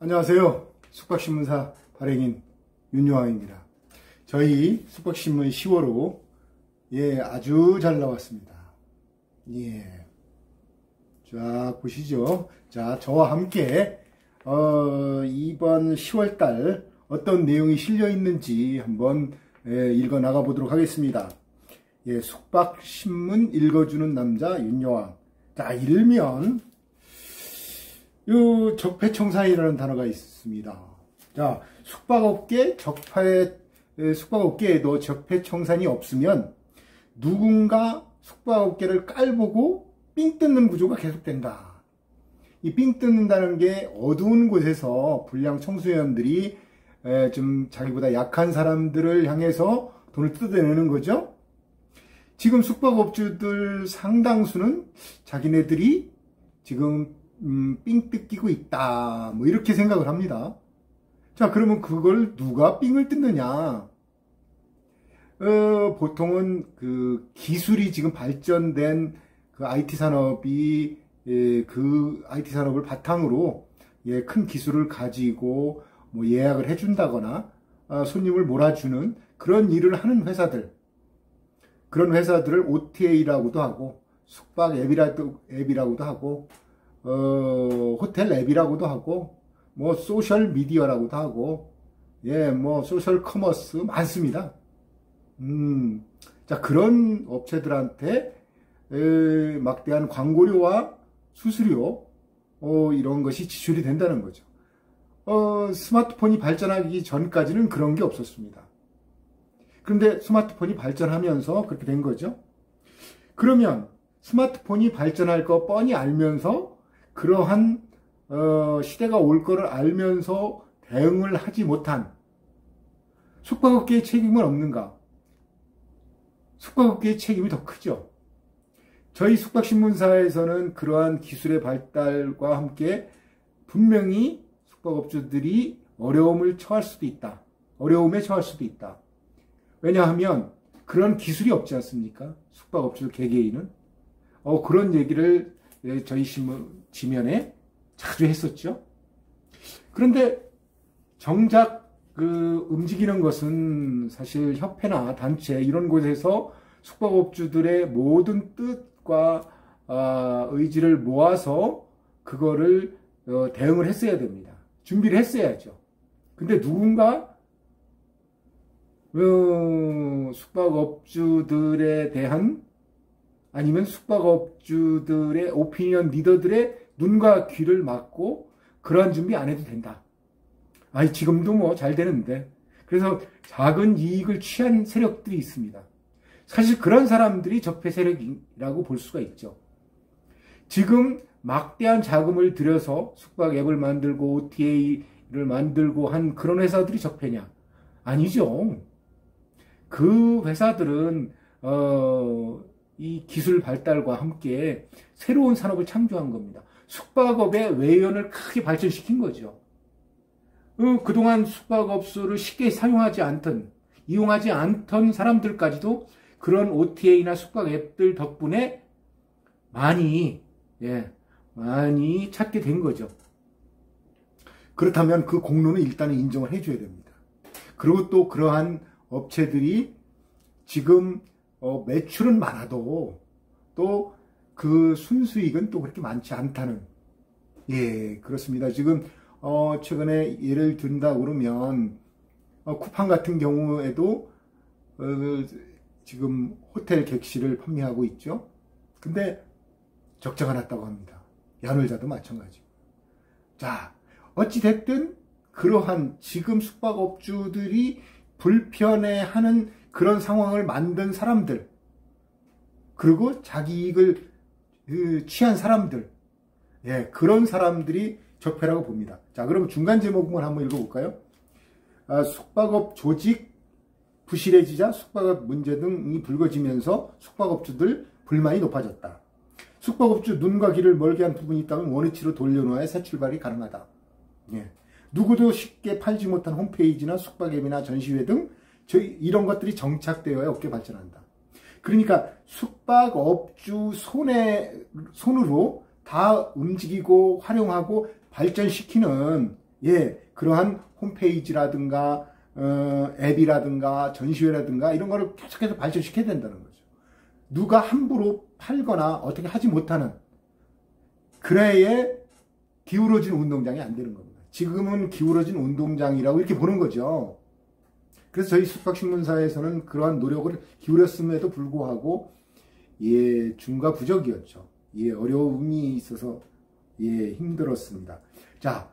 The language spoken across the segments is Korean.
안녕하세요. 숙박신문사 발행인 윤요왕입니다. 저희 숙박신문 10월호 아주 잘 나왔습니다. 쫙 보시죠. 자, 저와 함께 이번 10월달 어떤 내용이 실려 있는지 한번 읽어 나가 보도록 하겠습니다. 숙박신문 읽어주는 남자 윤요왕. 자, 일면 적폐청산이라는 단어가 있습니다. 자, 숙박업계에도 적폐청산이 없으면 누군가 숙박업계를 깔보고 삥 뜯는 구조가 계속된다. 이 삥 뜯는다는 게 어두운 곳에서 불량 청소년들이 좀 자기보다 약한 사람들을 향해서 돈을 뜯어내는 거죠. 지금 숙박업주들 상당수는 자기네들이 지금 삥 뜯기고 있다, 뭐 이렇게 생각을 합니다. 자, 그러면 그걸 누가 삥을 뜯느냐? 보통은 그 기술이 지금 발전된 그 IT 산업이 그 IT 산업을 바탕으로 큰 기술을 가지고 뭐 예약을 해준다거나 손님을 몰아주는 그런 일을 하는 회사들, 그런 회사들을 OTA라고도 하고 숙박 앱이라고도 하고 호텔 앱이라고도 하고 뭐 소셜 미디어라고도 하고 뭐 소셜 커머스 많습니다. 자, 그런 업체들한테 막대한 광고료와 수수료 이런 것이 지출이 된다는 거죠. 스마트폰이 발전하기 전까지는 그런 게 없었습니다. 그런데 스마트폰이 발전하면서 그렇게 된 거죠. 그러면 스마트폰이 발전할 거 뻔히 알면서 그러한 시대가 올 거를 알면서 대응을 하지 못한 숙박업계의 책임은 없는가? 숙박업계의 책임이 더 크죠. 저희 숙박신문사에서는 그러한 기술의 발달과 함께 분명히 숙박업주들이 어려움에 처할 수도 있다. 왜냐하면 그런 기술이 없지 않습니까? 숙박업주 개개인은. 그런 얘기를 저희 신문 지면에 자주 했었죠. 그런데 정작 움직이는 것은 사실 협회나 단체 이런 곳에서 숙박업주들의 모든 뜻과 의지를 모아서 그거를 대응을 했어야 됩니다. 준비를 했어야죠. 근데 누군가 숙박업주들에 대한 아니면 숙박업주들의 오피니언 리더들의 눈과 귀를 막고 그러한 준비 안 해도 된다. 지금도 뭐 잘 되는데. 그래서 작은 이익을 취한 세력들이 있습니다. 사실 그런 사람들이 적폐 세력이라고 볼 수가 있죠. 지금 막대한 자금을 들여서 숙박 앱을 만들고 OTA를 만들고 한 그런 회사들이 적폐냐? 아니죠. 그 회사들은 이 기술 발달과 함께 새로운 산업을 창조한 겁니다. 숙박업의 외연을 크게 발전시킨 거죠. 그동안 숙박업소를 쉽게 이용하지 않던 사람들까지도 그런 OTA나 숙박 앱들 덕분에 많이 찾게 된 거죠. 그렇다면 그 공로는 일단은 인정을 해줘야 됩니다. 그리고 또 그러한 업체들이 지금 매출은 많아도 또 그 순수익은 또 그렇게 많지 않다는, 그렇습니다. 지금 최근에 예를 든다 그러면 쿠팡 같은 경우에도 지금 호텔 객실을 판매하고 있죠. 근데 적자가 났다고 합니다. 야놀자도 마찬가지고. 자, 어찌됐든 그러한 지금 숙박업주들이 불편해하는 그런 상황을 만든 사람들, 그리고 자기 이익을 취한 사람들, 그런 사람들이 적폐라고 봅니다. 자, 그럼 중간 제목만 한번 읽어볼까요? 숙박업 조직 부실해지자 숙박업 문제 등이 불거지면서 숙박업주들 불만이 높아졌다. 숙박업주 눈과 귀를 멀게 한 부분이 있다면 원위치로 돌려놓아야 새 출발이 가능하다. 누구도 쉽게 팔지 못한 홈페이지나 숙박앱이나 전시회 등 이런 것들이 정착되어야 업계 발전한다. 그러니까 숙박업주 손으로 다 움직이고 활용하고 발전시키는 예, 그러한 홈페이지라든가 앱이라든가 전시회라든가 이런 거를 계속해서 발전시켜야 된다는 거죠. 누가 함부로 팔거나 어떻게 하지 못하는 그래에 기울어진 운동장이 안 되는 겁니다. 지금은 기울어진 운동장이라고 이렇게 보는 거죠. 그래서 저희 숙박신문사에서는 그러한 노력을 기울였음에도 불구하고 예, 중과 부적이었죠. 예, 어려움이 있어서 예, 힘들었습니다. 자,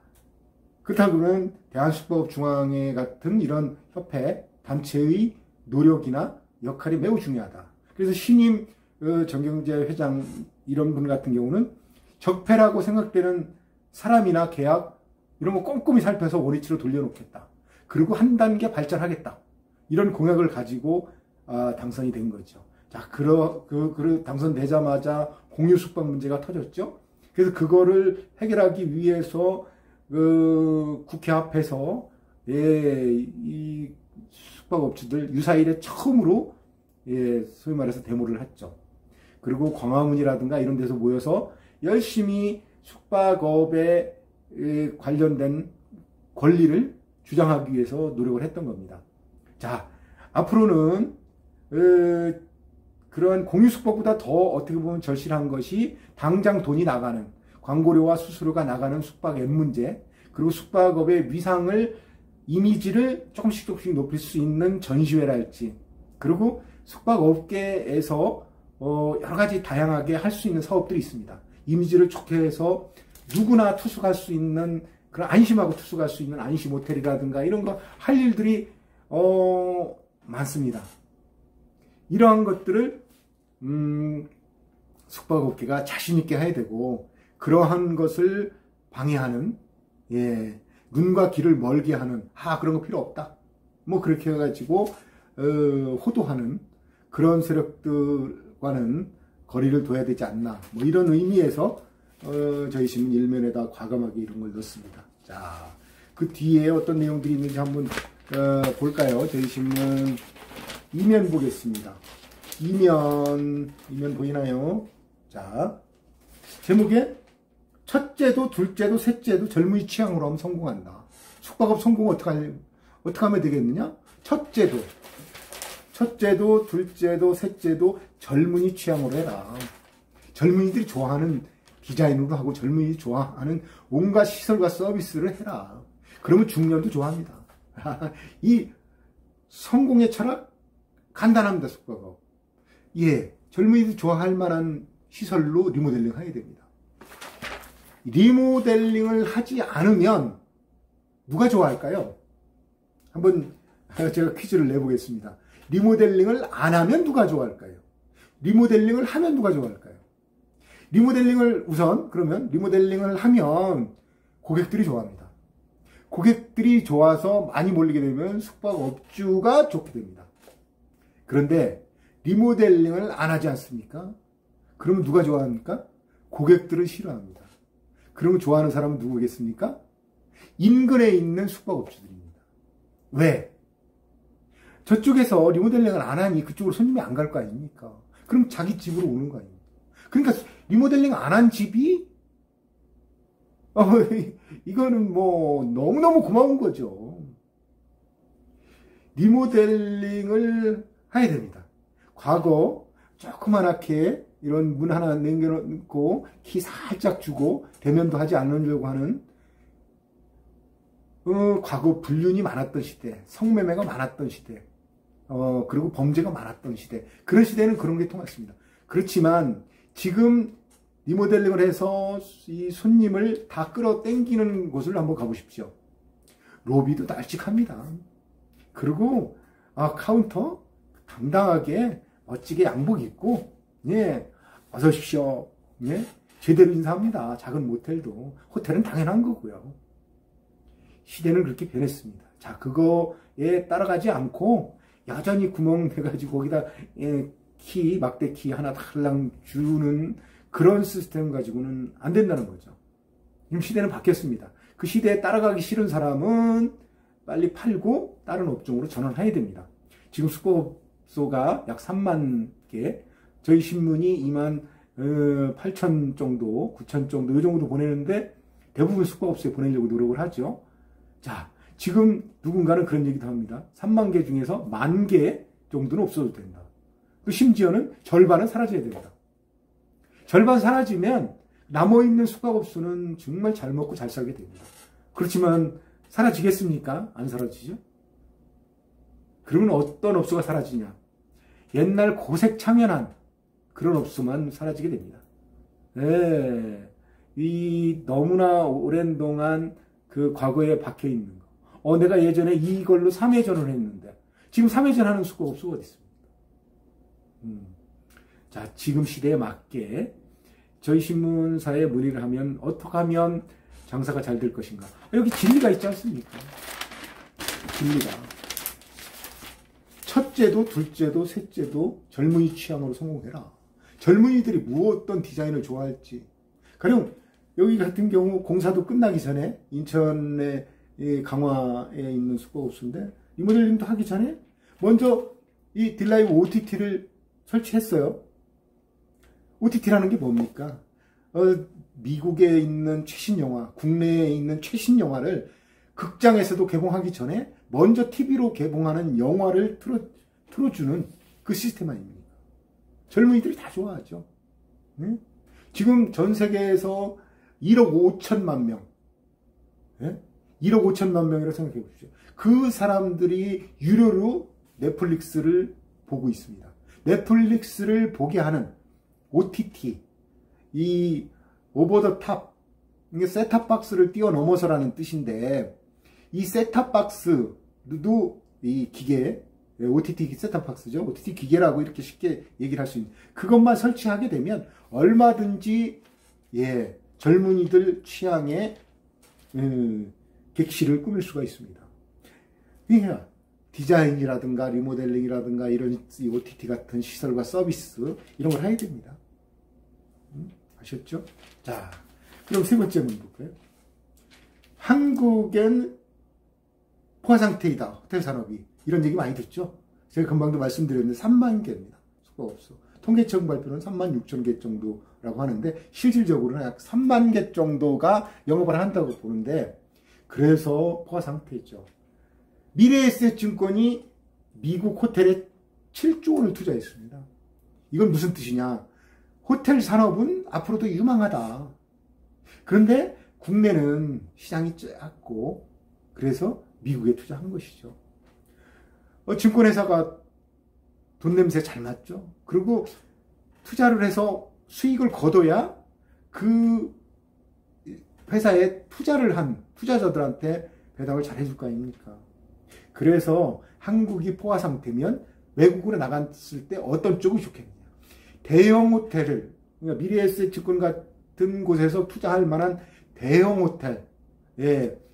그렇다면 대한숙박업중앙회 같은 이런 협회 단체의 노력이나 역할이 매우 중요하다. 그래서 신임 정경재 회장 이런 분 같은 경우는 적폐라고 생각되는 사람이나 계약 이런 거 꼼꼼히 살펴서 원위치로 돌려놓겠다. 그리고 한 단계 발전하겠다. 이런 공약을 가지고 당선이 된 거죠. 자, 당선되자마자 공유 숙박 문제가 터졌죠. 그래서 그거를 해결하기 위해서 국회 앞에서 이 숙박업주들 유사일에 처음으로 소위 말해서 데모를 했죠. 그리고 광화문이라든가 이런 데서 모여서 열심히 숙박업에 관련된 권리를 주장하기 위해서 노력을 했던 겁니다. 자, 앞으로는 그러한 공유숙박보다 더 어떻게 보면 절실한 것이 당장 돈이 나가는 광고료와 수수료가 나가는 숙박 앱 문제, 그리고 숙박업의 위상을 이미지를 조금씩 높일 수 있는 전시회랄지, 그리고 숙박업계에서 여러 가지 다양하게 할 수 있는 사업들이 있습니다. 이미지를 좋게 해서 누구나 투숙할 수 있는 그런 안심하고 투숙할 수 있는 안심 호텔이라든가 이런 거 할 일들이 많습니다. 이러한 것들을 숙박업계가 자신 있게 해야 되고 그러한 것을 방해하는 눈과 귀를 멀게 하는 그런 거 필요 없다. 뭐 그렇게 해가지고 호도하는 그런 세력들과는 거리를 둬야 되지 않나. 뭐 이런 의미에서 저희 신문 일면에다 과감하게 이런 걸 넣습니다. 자, 그 뒤에 어떤 내용들이 있는지 한번 볼까요? 저희 신문 2면 보겠습니다. 2면 보이나요? 자, 제목에 첫째도 둘째도 셋째도 젊은이 취향으로 하면 성공한다. 숙박업 성공 어떻게 하면 되겠느냐? 첫째도 둘째도 셋째도 젊은이 취향으로 해라. 젊은이들이 좋아하는 디자인으로 하고 젊은이들이 좋아하는 온갖 시설과 서비스를 해라. 그러면 중년도 좋아합니다. 이 성공의 철학 간단합니다. 숙박업. 젊은이들이 좋아할 만한 시설로 리모델링 해야 됩니다. 리모델링을 하지 않으면 누가 좋아할까요? 한번 제가 퀴즈를 내보겠습니다. 리모델링을 안 하면 누가 좋아할까요? 리모델링을 하면 누가 좋아할까요? 그러면 리모델링을 하면 고객들이 좋아합니다. 고객들이 좋아서 많이 몰리게 되면 숙박업주가 좋게 됩니다. 그런데 리모델링을 안 하지 않습니까? 그러면 누가 좋아합니까? 고객들은 싫어합니다. 그러면 좋아하는 사람은 누구겠습니까? 인근에 있는 숙박업주들입니다. 왜? 저쪽에서 리모델링을 안 하니 그쪽으로 손님이 안 갈 거 아닙니까? 그럼 자기 집으로 오는 거 아닙니까? 그러니까 리모델링 안 한 집이 이거는 뭐 너무너무 고마운 거죠. 리모델링을 해야 됩니다. 과거 조그만하게 이런 문 하나 남겨놓고 키 살짝 주고 대면도 하지 않으려고 하는 과거 불륜이 많았던 시대, 성매매가 많았던 시대, 그리고 범죄가 많았던 시대, 그런 시대는 그런 게 통했습니다. 그렇지만 지금 리모델링을 해서 이 손님을 다 끌어당기는 곳을 한번 가보십시오. 로비도 널찍합니다. 그리고 카운터 당당하게 멋지게 양복 입고 어서 오십시오. 제대로 인사합니다. 작은 모텔도. 호텔은 당연한 거고요. 시대는 그렇게 변했습니다. 자, 그거에 따라가지 않고 여전히 구멍 내가지고 거기다 막대 키 하나 달랑 주는 그런 시스템 가지고는 안 된다는 거죠. 지금 시대는 바뀌었습니다. 그 시대에 따라가기 싫은 사람은 빨리 팔고 다른 업종으로 전환해야 됩니다. 지금 숙박업소가 약 3만 개, 저희 신문이 2만 8천 정도, 9천 정도 이 정도 보내는데 대부분 숙박업소에 보내려고 노력을 하죠. 자, 지금 누군가는 그런 얘기도 합니다. 3만 개 중에서 10,000개 정도는 없어도 된다. 또 심지어는 절반은 사라져야 된다. 절반 사라지면 남아있는 숙박업소는 정말 잘 먹고 잘 살게 됩니다. 그렇지만 사라지겠습니까? 안 사라지죠? 그러면 어떤 업소가 사라지냐? 옛날 고색창연한 그런 업소만 사라지게 됩니다. 네. 이 너무나 오랜 동안 그 과거에 박혀 있는 거. 내가 예전에 이걸로 3회전을 했는데 지금 3회전 하는 숙박업소가 어디 있습니까? 자, 지금 시대에 맞게 저희 신문사에 문의를 하면 어떻게 하면 장사가 잘 될 것인가? 여기 진리가 있지 않습니까? 진리가. 첫째도 둘째도 셋째도 젊은이 취향으로 성공해라. 젊은이들이 어떤 디자인을 좋아할지. 가령 여기 같은 경우 공사도 끝나기 전에 인천의 강화에 있는 숙박업소인데 리모델링도 하기 전에 먼저 이 딜라이브 OTT를 설치했어요. OTT라는 게 뭡니까? 미국에 있는 최신 영화, 국내에 있는 최신 영화를 극장에서도 개봉하기 전에 먼저 TV로 개봉하는 영화를 틀어주는 그 시스템 아닙니까? 젊은이들이 다 좋아하죠. 네? 지금 전 세계에서 1억 5천만 명, 네? 1억 5천만 명이라고 생각해 보십시오. 그 사람들이 유료로 넷플릭스를 보고 있습니다. 넷플릭스를 보게 하는 OTT, 이 오버 더 탑, 이게 셋탑박스를 뛰어넘어서라는 뜻인데, 이 셋탑박스도 이 기계, OTT 셋탑박스죠. OTT 기계라고 이렇게 쉽게 얘기를 할 수 있는, 그것만 설치하게 되면 얼마든지 젊은이들 취향의 객실을 꾸밀 수가 있습니다. 그러니까 디자인이라든가 리모델링이라든가 이런 OTT 같은 시설과 서비스 이런 걸 해야 됩니다. 아셨죠? 자, 그럼 세 번째 문제 볼까요? 한국엔 포화 상태이다. 호텔 산업이. 이런 얘기 많이 듣죠? 제가 금방도 말씀드렸는데 3만 개입니다. 숙박업소. 통계청 발표는 3만 6천 개 정도라고 하는데 실질적으로는 약 3만 개 정도가 영업을 한다고 보는데, 그래서 포화 상태죠. 미래에셋증권이 미국 호텔에 7조 원을 투자했습니다. 이건 무슨 뜻이냐? 호텔 산업은 앞으로도 유망하다. 그런데 국내는 시장이 작고 그래서 미국에 투자한 것이죠. 증권회사가 돈 냄새 잘 났죠. 그리고 투자를 해서 수익을 거둬야 그 회사에 투자를 한 투자자들한테 배당을 잘 해줄 거 아닙니까? 그래서 한국이 포화 상태면 외국으로 나갔을 때 어떤 쪽이 좋겠느냐. 대형 호텔을, 그러니까 미래에셋증권 같은 곳에서 투자할 만한 대형 호텔,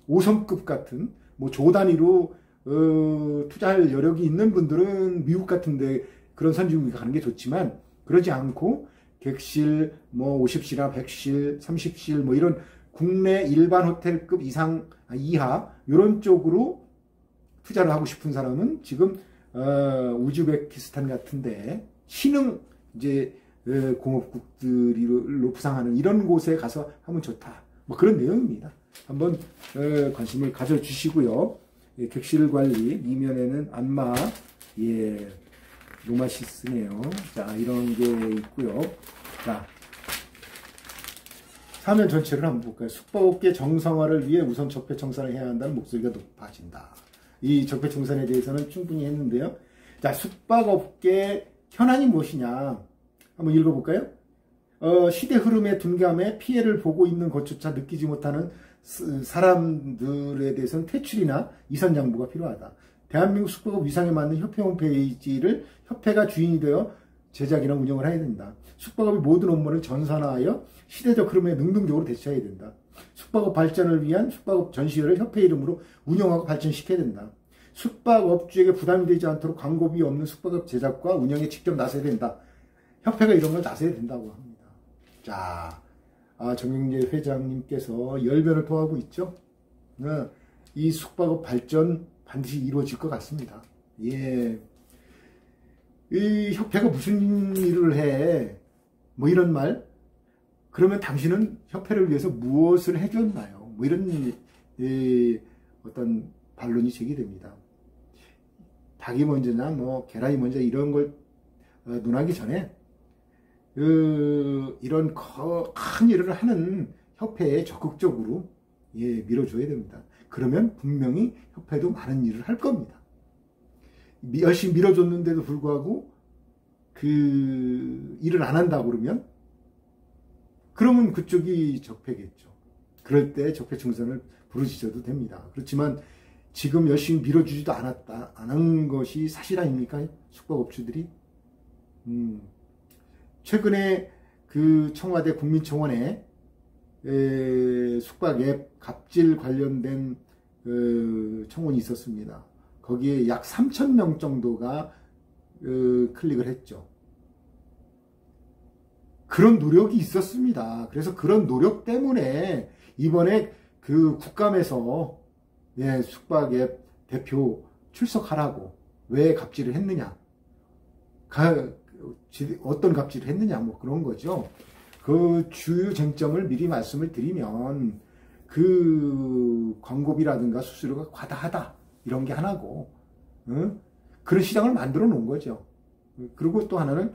5성급 같은, 조 단위로 투자할 여력이 있는 분들은 미국 같은데 그런 선진국에 가는 게 좋지만, 그러지 않고 객실 50실이나 100실, 30실 이런 국내 일반 호텔급 이하 이런 쪽으로 투자를 하고 싶은 사람은 지금 우즈베키스탄 같은데 신흥 이제 공업국들로 부상하는 이런 곳에 가서 하면 좋다. 그런 내용입니다. 한번 관심을 가져주시고요. 객실 관리 이면에는 안마, 노마시스네요. 자, 이런 게 있고요. 자, 사면 전체를 한번 볼까요? 숙박업계 정상화를 위해 우선 적폐청산을 해야 한다는 목소리가 높아진다. 이 적폐청산에 대해서는 충분히 했는데요. 자, 숙박업계 현안이 무엇이냐? 한번 읽어볼까요? 시대 흐름에 둔감해 피해를 보고 있는 것조차 느끼지 못하는 사람들에 대해서는 퇴출이나 이선 양보가 필요하다. 대한민국 숙박업 위상에 맞는 협회 홈페이지를 협회가 주인이 되어 제작이나 운영을 해야 된다. 숙박업의 모든 업무를 전산화하여 시대적 흐름에 능동적으로 대처해야 된다. 숙박업 발전을 위한 숙박업 전시회를 협회 이름으로 운영하고 발전시켜야 된다. 숙박업주에게 부담이 되지 않도록 광고비 없는 숙박업 제작과 운영에 직접 나서야 된다. 협회가 이런 걸 나서야 된다고 합니다. 자, 정영재 회장님께서 열변을 토하고 있죠. 이 숙박업 발전 반드시 이루어질 것 같습니다. 이 협회가 무슨 일을 해? 이런 말? 그러면 당신은 협회를 위해서 무엇을 해줬나요? 이런 어떤 반론이 제기됩니다. 닭이 먼저냐 뭐 계란이 먼저 이런 걸 논하기 전에 이런 큰 일을 하는 협회에 적극적으로 밀어줘야 됩니다. 그러면 분명히 협회도 많은 일을 할 겁니다. 열심히 밀어줬는데도 불구하고 그 일을 안 한다고 그러면 그쪽이 적폐겠죠. 그럴 때 적폐 총선을 부르짖어도 됩니다. 그렇지만 지금 열심히 밀어주지도 안 한 것이 사실 아닙니까? 숙박업주들이. 최근에 그 청와대 국민청원에 숙박앱 갑질 관련된 청원이 있었습니다. 거기에 약 3,000명 정도가 클릭을 했죠. 그런 노력이 있었습니다. 그래서 그런 노력 때문에 이번에 그 국감에서 숙박앱 대표 출석하라고 왜 갑질을 했느냐, 어떤 갑질을 했느냐, 뭐 그런 거죠. 그 주요 쟁점을 미리 말씀을 드리면 그 광고비라든가 수수료가 과다하다 이런 게 하나고, 그런 시장을 만들어 놓은 거죠. 그리고 또 하나는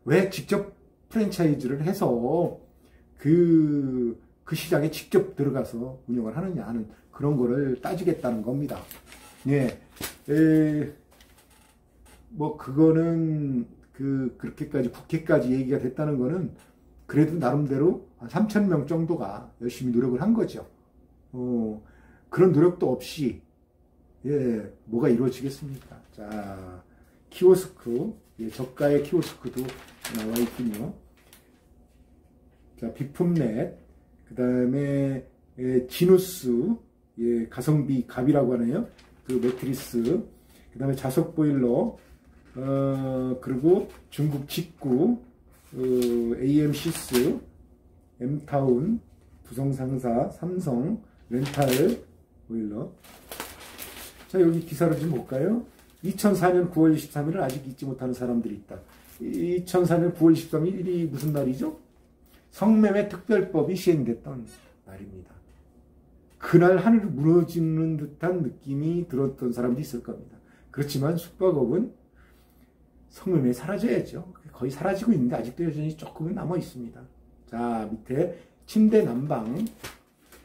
왜 직접 프랜차이즈를 해서 그 시장에 직접 들어가서 운영을 하느냐 하는 그런 거를 따지겠다는 겁니다. 뭐 그거는 그렇게까지 국회까지 얘기가 됐다는 거는 그래도 나름대로 한 3,000명 정도가 열심히 노력을 한 거죠. 그런 노력도 없이 뭐가 이루어지겠습니까? 자, 키오스크, 저가의 키오스크도 나와 있군요. 자, 비품넷, 그 다음에 지누스, 가성비 갑이라고 하네요. 그 매트리스, 그 다음에 자석 보일러, 그리고 중국 직구, AM시스, M타운, 부성상사, 삼성, 렌탈 보일러. 자, 여기 기사를 좀 볼까요? 2004년 9월 23일을 아직 잊지 못하는 사람들이 있다. 2004년 9월 23일이 무슨 날이죠? 성매매 특별법이 시행됐던 날입니다. 그날 하늘이 무너지는 듯한 느낌이 들었던 사람도 있을 겁니다. 그렇지만 숙박업은 성매매 사라져야죠. 거의 사라지고 있는데 아직도 여전히 조금은 남아 있습니다. 자, 밑에 침대 난방,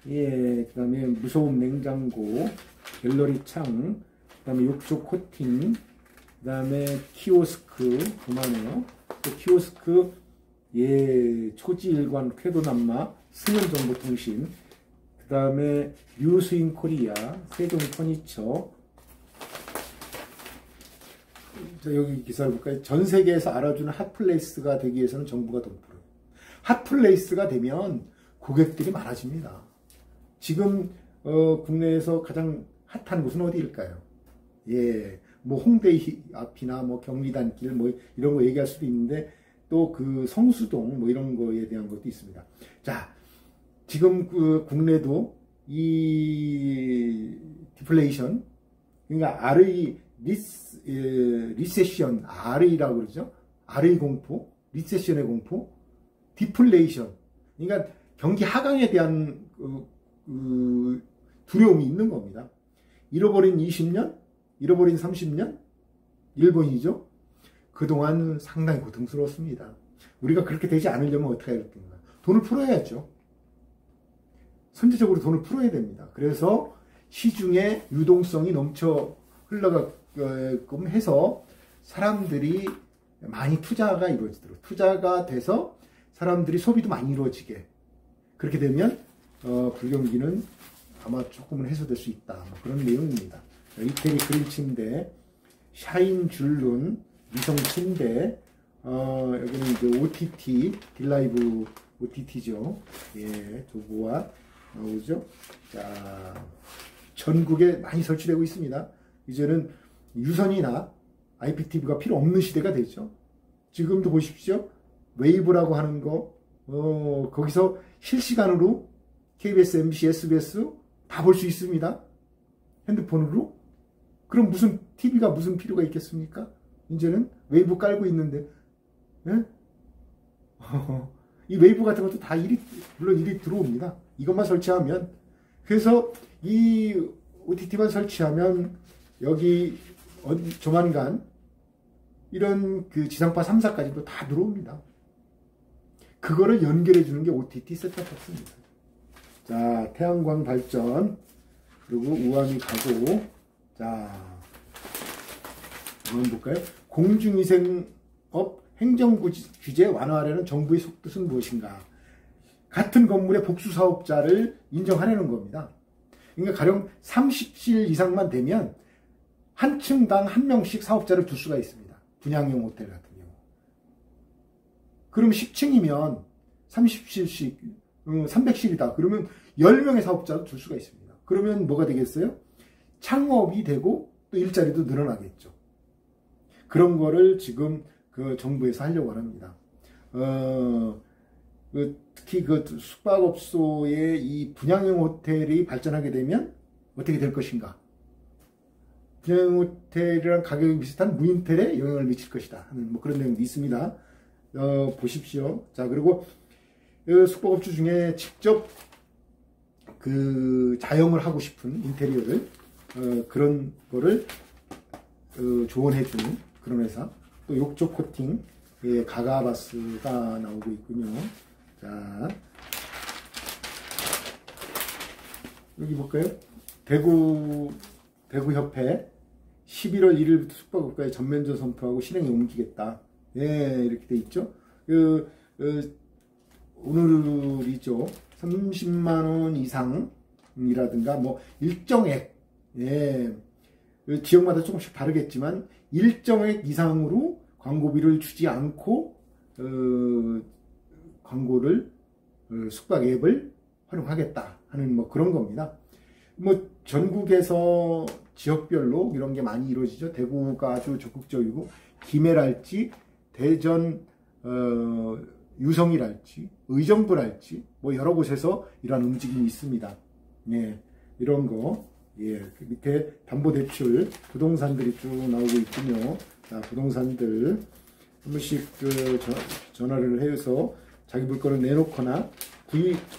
그 다음에 무소음 냉장고, 갤러리 창, 그 다음에 욕조 코팅, 그 다음에 키오스크, 그만해요. 또 키오스크, 초지일관 쾌도남마, 승연정보통신, 그 다음에 뉴스인 코리아, 세종 퍼니처. 자, 여기 기사를 볼까요? 전 세계에서 알아주는 핫플레이스가 되기 위해서는 정부가 돈 풀어요. 핫플레이스가 되면 고객들이 많아집니다. 지금 국내에서 가장 핫한 곳은 어디일까요? 뭐 홍대 앞이나 뭐 경리단길 뭐 이런 거 얘기할 수도 있는데 또 그 성수동 뭐 이런 거에 대한 것도 있습니다. 자, 지금 그 국내도 이 디플레이션, 그러니까 RE 리세션, RE라고 그러죠. RE 공포, 리세션의 공포, 디플레이션. 그러니까 경기 하강에 대한 두려움이 있는 겁니다. 잃어버린 20년, 잃어버린 30년, 일본이죠. 그동안 상당히 고통스러웠습니다. 우리가 그렇게 되지 않으려면 어떻게 해야 될까? 돈을 풀어야죠. 선제적으로 돈을 풀어야 됩니다. 그래서 시중에 유동성이 넘쳐 흘러가끔 해서 사람들이 많이 투자가 이루어지도록, 투자가 돼서 사람들이 소비도 많이 이루어지게, 그렇게 되면 불경기는 아마 조금은 해소될 수 있다. 뭐 그런 내용입니다. 이태리 그린 침대, 샤인 줄눈, 미성 침대, 여기는 이제 OTT, 딜라이브 OTT죠. 조보아 나오죠. 자, 전국에 많이 설치되고 있습니다. 이제는 유선이나 IPTV가 필요 없는 시대가 됐죠. 지금도 보십시오. 웨이브라고 하는 거, 거기서 실시간으로 KBS, MBC, SBS 다 볼 수 있습니다. 핸드폰으로. 그럼 무슨 TV가 무슨 필요가 있겠습니까? 이제는 웨이브 깔고 있는데, 이 웨이브 같은 것도 다 물론 일이 들어옵니다. 이것만 설치하면. 그래서 이 OTT만 설치하면 여기 조만간 이런 그 지상파 3사까지도 다 들어옵니다. 그거를 연결해 주는 게 OTT 셋탑박스입니다. 자, 태양광 발전, 그리고 우암이 가고, 자, 한번 볼까요? 공중위생업 행정규제 완화하려는 정부의 속뜻은 무엇인가? 같은 건물의 복수 사업자를 인정하려는 겁니다. 그러니까 가령 30실 이상만 되면 한 층당 한 명씩 사업자를 둘 수가 있습니다. 분양용 호텔 같은 경우. 그럼 10층이면 30실씩 300실이다. 그러면 10명의 사업자를 둘 수가 있습니다. 그러면 뭐가 되겠어요? 창업이 되고 또 일자리도 늘어나겠죠. 그런 거를 지금 그 정부에서 하려고 합니다. 특히 그 숙박업소의 이 분양형 호텔이 발전하게 되면 어떻게 될 것인가? 분양형 호텔이랑 가격이 비슷한 무인텔에 영향을 미칠 것이다 하는 뭐 그런 내용도 있습니다. 보십시오. 자, 그리고 숙박업주 중에 직접 그 자영을 하고 싶은 인테리어를 그런 거를 조언해주는 그런 회사. 또 욕조 코팅, 가가바스가 나오고 있군요. 자, 여기 볼까요? 대구협회 11월 1일부터 숙박업가에 전면전 선포하고 실행에 옮기겠다. 예, 이렇게 돼 있죠. 오늘이죠. 30만원 이상이라든가, 뭐, 일정액, 예, 지역마다 조금씩 다르겠지만, 일정액 이상으로 광고비를 주지 않고, 광고를, 숙박 앱을 활용하겠다 하는 뭐 그런 겁니다. 뭐, 전국에서 지역별로 이런 게 많이 이루어지죠. 대구가 아주 적극적이고, 김해랄지, 대전, 유성이랄지, 의정부랄지, 뭐 여러 곳에서 이런 움직임이 있습니다. 예, 이런 거, 예, 그 밑에 담보대출, 부동산들이 쭉 나오고 있군요. 자, 부동산들, 한 번씩 전화를 해서 자기 물건을 내놓거나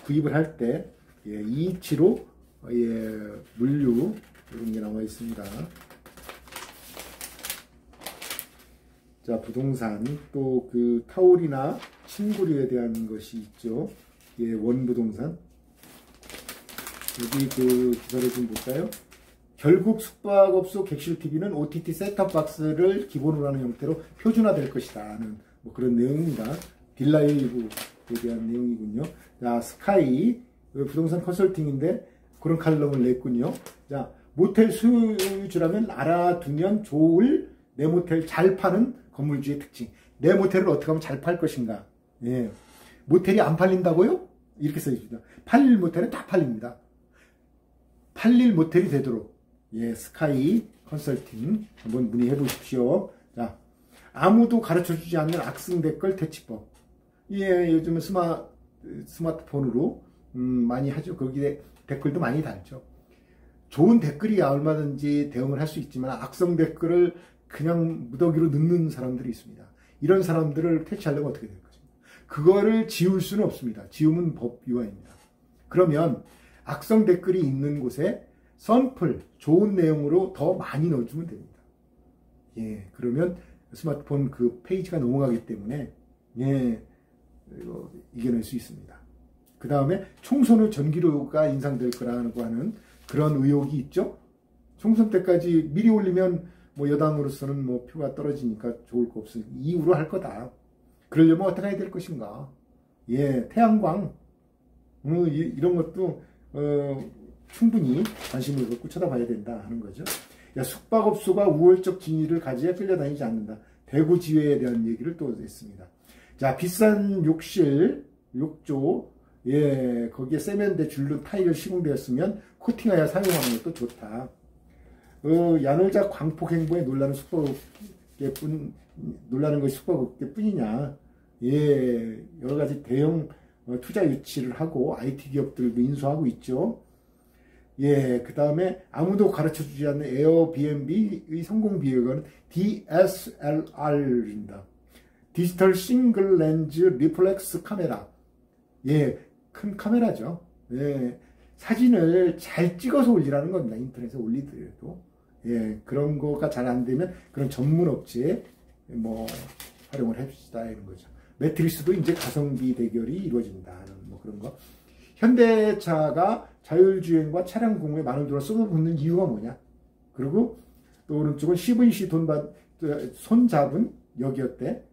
구입을 할 때, 예, 이치로, 예, 물류, 이런 게 나와 있습니다. 자, 부동산, 또 그 타올이나 침구류에 대한 것이 있죠. 예, 원부동산. 여기 그 기사를 좀 볼까요? 결국 숙박업소 객실TV는 OTT 셋탑박스를 기본으로 하는 형태로 표준화될 것이다 하는 뭐 그런 내용입니다. 딜라이브에 대한 내용이군요. 자, 스카이 부동산 컨설팅인데 그런 칼럼을 냈군요. 자, 모텔 수요주라면 알아두면 좋을 내 모텔 잘 파는 건물주의 특징. 내 모텔을 어떻게 하면 잘 팔 것인가. 예. 모텔이 안 팔린다고요? 이렇게 써있습니다. 팔릴 모텔은 다 팔립니다. 팔릴 모텔이 되도록. 예, 스카이 컨설팅 한번 문의해 보십시오. 자, 아무도 가르쳐 주지 않는 악성 댓글 퇴치법. 예, 요즘은 스마트폰으로 많이 하죠. 거기에 댓글도 많이 달죠. 좋은 댓글이야 얼마든지 대응을 할 수 있지만 악성 댓글을 그냥 무더기로 넣는 사람들이 있습니다. 이런 사람들을 퇴치하려면 어떻게 될 것입니까? 그거를 지울 수는 없습니다. 지우면 법 위반입니다. 그러면 악성 댓글이 있는 곳에 선플, 좋은 내용으로 더 많이 넣어주면 됩니다. 예, 그러면 스마트폰 그 페이지가 넘어가기 때문에, 예, 이거 이겨낼 수 있습니다. 그 다음에 총선 후 전기료가 인상될 거라고 하는 그런 의혹이 있죠. 총선 때까지 미리 올리면 뭐 여당으로서는 뭐 표가 떨어지니까 좋을 거 없으니 이후로 할 거다. 그러려면 어떻게 해야 될 것인가. 예, 태양광, 이런 것도, 충분히 관심을 갖고 쳐다봐야 된다 하는 거죠. 야, 숙박업소가 우월적 진위를 가지야 끌려다니지 않는다. 대구지회에 대한 얘기를 또 했습니다. 자, 비싼 욕실, 욕조, 예, 거기에 세면대 줄눈 타일을 시공되었으면 코팅하여 사용하는 것도 좋다. 야놀자 광폭 행보에 놀라는 것이 숙박업계 뿐이냐. 예, 여러 가지 대형 투자 유치를 하고 IT 기업들도 인수하고 있죠. 예, 그 다음에 아무도 가르쳐 주지 않는 에어비앤비의 성공 비결은 DSLR입니다. 디지털 싱글 렌즈 리플렉스 카메라. 예, 큰 카메라죠. 예, 사진을 잘 찍어서 올리라는 겁니다. 인터넷에 올리더라도. 예, 그런 거가 잘 안 되면 그런 전문 업체에 뭐 활용을 해봅시다 이런 거죠. 매트리스도 이제 가성비 대결이 이루어진다는 뭐 그런 거. 현대차가 자율주행과 차량 공유에 많은 돈을 쏟아붓는 이유가 뭐냐? 그리고 또 오른쪽은 CVC 손 잡은 여기였대.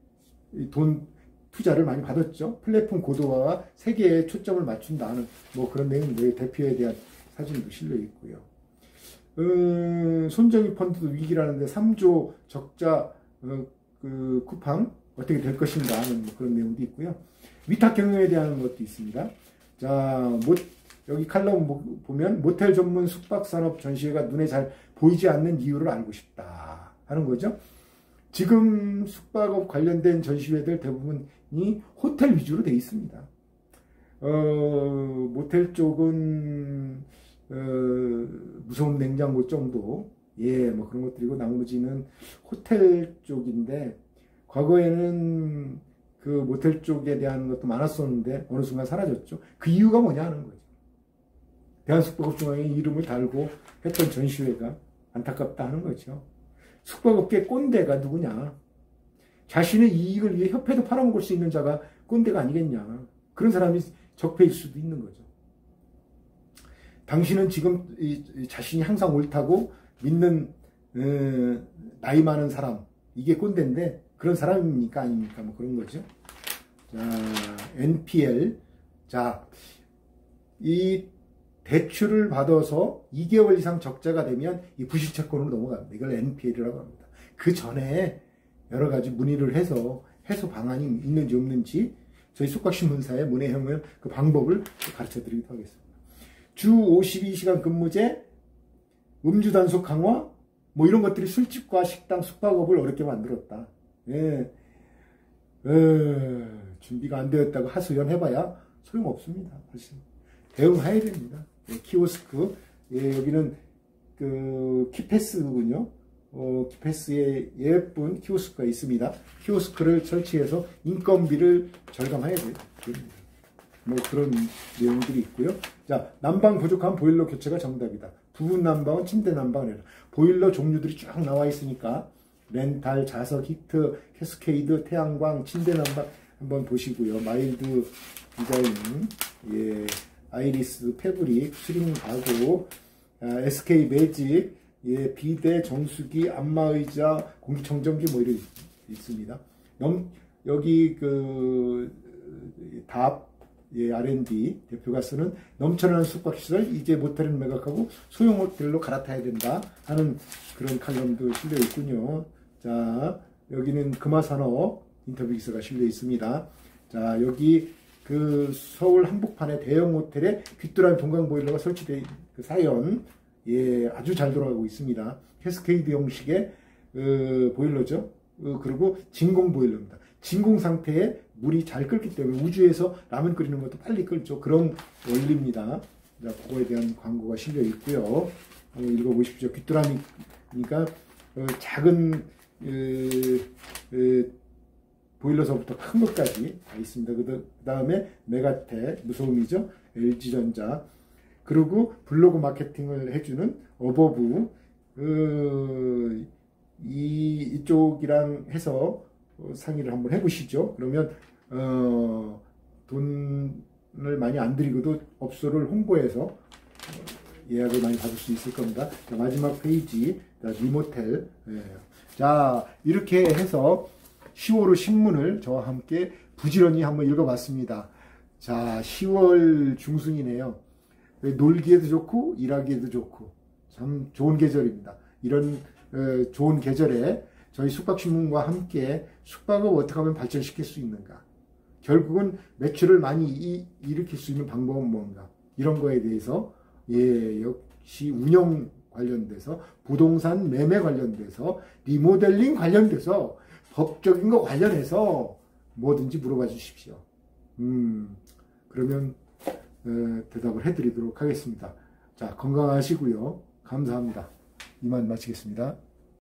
돈 투자를 많이 받았죠. 플랫폼 고도화와 세계에 초점을 맞춘다는 뭐 그런 내용들 대표에 대한 사진도 실려 있고요. 손정희 펀드도 위기라는데 3조 적자 그 쿠팡 어떻게 될 것인가 하는 뭐 그런 내용도 있고요. 위탁 경영에 대한 것도 있습니다. 자, 여기 칼럼 보면 모텔 전문 숙박산업 전시회가 눈에 잘 보이지 않는 이유를 알고 싶다 하는 거죠. 지금 숙박업 관련된 전시회들 대부분이 호텔 위주로 되어 있습니다. 모텔 쪽은 무서운 냉장고 정도, 예, 뭐 그런 것들이고 나머지는 호텔 쪽인데 과거에는 그 모텔 쪽에 대한 것도 많았었는데 어느 순간 사라졌죠. 그 이유가 뭐냐는 거죠. 대한숙박업중앙회 이름을 달고 했던 전시회가 안타깝다 하는 거죠. 숙박업계 꼰대가 누구냐? 자신의 이익을 위해 협회도 팔아먹을 수 있는 자가 꼰대가 아니겠냐? 그런 사람이 적폐일 수도 있는 거죠. 당신은 지금 자신이 항상 옳다고 믿는 나이 많은 사람, 이게 꼰대인데 그런 사람입니까? 아닙니까? 뭐 그런 거죠. 자, NPL. 자, 이 대출을 받아서 2개월 이상 적자가 되면 이 부실채권으로 넘어갑니다. 이걸 NPL이라고 합니다. 그 전에 여러 가지 문의를 해서 해소 방안이 있는지 없는지 저희 숙박신문사에 문의하면 그 방법을 가르쳐 드리기도 하겠습니다. 주 52시간 근무제, 음주 단속 강화, 뭐 이런 것들이 술집과 식당, 숙박업을 어렵게 만들었다. 예. 준비가 안 되었다고 하소연 해봐야 소용없습니다. 사실. 대응해야 됩니다. 예, 키오스크. 예, 여기는 그 키패스군요. 키패스에 예쁜 키오스크가 있습니다. 키오스크를 설치해서 인건비를 절감해야 됩니다. 뭐 그런 내용들이 있고요. 자, 난방 부족한 보일러 교체가 정답이다. 부분 난방은 침대 난방을 해라. 보일러 종류들이 쭉 나와 있으니까 렌탈, 자석, 히트, 캐스케이드, 태양광, 침대 난방 한번 보시고요. 마일드 디자인, 예, 아이리스, 패브릭, 스링 가구, SK 매직, 예, 비대, 정수기, 안마의자, 공기청정기 뭐 이런 있습니다. 여기 그 답, 예, R&D 대표가 쓰는 넘쳐나는 숙박시설 이제 모텔은 매각하고 소형 호텔로 갈아타야 된다 하는 그런 칼럼도 실려 있군요. 자, 여기는 금화산업 인터뷰 기사가 실려 있습니다. 자, 여기 그 서울 한복판에 대형 호텔에 귀뚜라미 동강 보일러가 설치된 그 사연, 예, 아주 잘 돌아가고 있습니다. 캐스케이드 형식의 보일러죠. 그리고 진공 보일러입니다. 진공 상태에 물이 잘 끓기 때문에 우주에서 라면 끓이는 것도 빨리 끓죠. 그런 원리입니다. 자, 그거에 대한 광고가 실려 있고요. 읽어보십시오. 귀뚜라미니까 작은 보일러서부터 큰 것까지 다 있습니다. 그 다음에 메가텍, 무소음이죠. LG전자. 그리고 블로그 마케팅을 해주는 어버브. 이쪽이랑 해서 상의를 한번 해보시죠. 그러면 돈을 많이 안 들이고도 업소를 홍보해서 예약을 많이 받을 수 있을 겁니다. 자, 마지막 페이지 리모텔. 예. 자, 이렇게 해서 10월 신문을 저와 함께 부지런히 한번 읽어봤습니다. 자, 10월 중순이네요. 놀기에도 좋고 일하기에도 좋고 참 좋은 계절입니다. 이런 좋은 계절에 저희 숙박신문과 함께 숙박을 어떻게 하면 발전시킬 수 있는가, 결국은 매출을 많이 일으킬 수 있는 방법은 뭔가, 이런 거에 대해서, 예, 역시 운영 관련돼서, 부동산 매매 관련돼서, 리모델링 관련돼서, 법적인 거 관련해서 뭐든지 물어봐 주십시오. 그러면 대답을 해드리도록 하겠습니다. 자, 건강하시고요. 감사합니다. 이만 마치겠습니다.